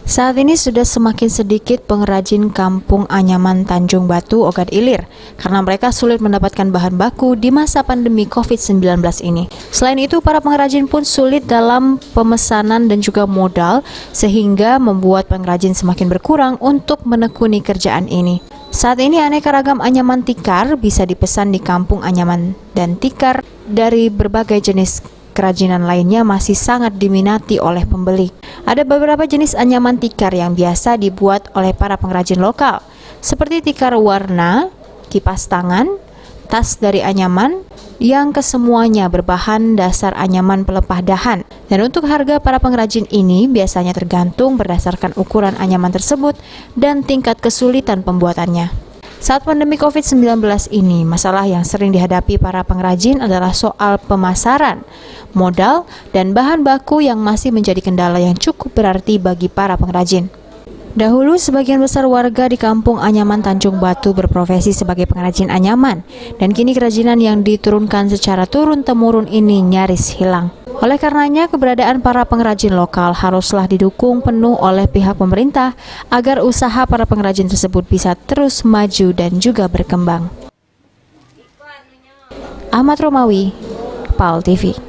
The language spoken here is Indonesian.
Saat ini sudah semakin sedikit pengrajin kampung Anyaman Tanjung Batu, Ogan Ilir, karena mereka sulit mendapatkan bahan baku di masa pandemi COVID-19 ini. Selain itu, para pengrajin pun sulit dalam pemesanan dan juga modal, sehingga membuat pengrajin semakin berkurang untuk menekuni kerjaan ini. Saat ini aneka ragam anyaman tikar bisa dipesan di kampung Anyaman, dan tikar dari berbagai jenis kerajinan lainnya masih sangat diminati oleh pembeli. Ada beberapa jenis anyaman tikar yang biasa dibuat oleh para pengrajin lokal, seperti tikar warna, kipas tangan, tas dari anyaman, yang kesemuanya berbahan dasar anyaman pelepah dahan. Dan untuk harga para pengrajin ini biasanya tergantung berdasarkan ukuran anyaman tersebut dan tingkat kesulitan pembuatannya. Saat pandemi COVID-19 ini, masalah yang sering dihadapi para pengrajin adalah soal pemasaran, modal, dan bahan baku yang masih menjadi kendala yang cukup berarti bagi para pengrajin. Dahulu, sebagian besar warga di kampung Anyaman Tanjung Batu berprofesi sebagai pengrajin anyaman, dan kini kerajinan yang diturunkan secara turun-temurun ini nyaris hilang. Oleh karenanya, keberadaan para pengrajin lokal haruslah didukung penuh oleh pihak pemerintah agar usaha para pengrajin tersebut bisa terus maju dan juga berkembang. Ahmad Romawi, PAL TV.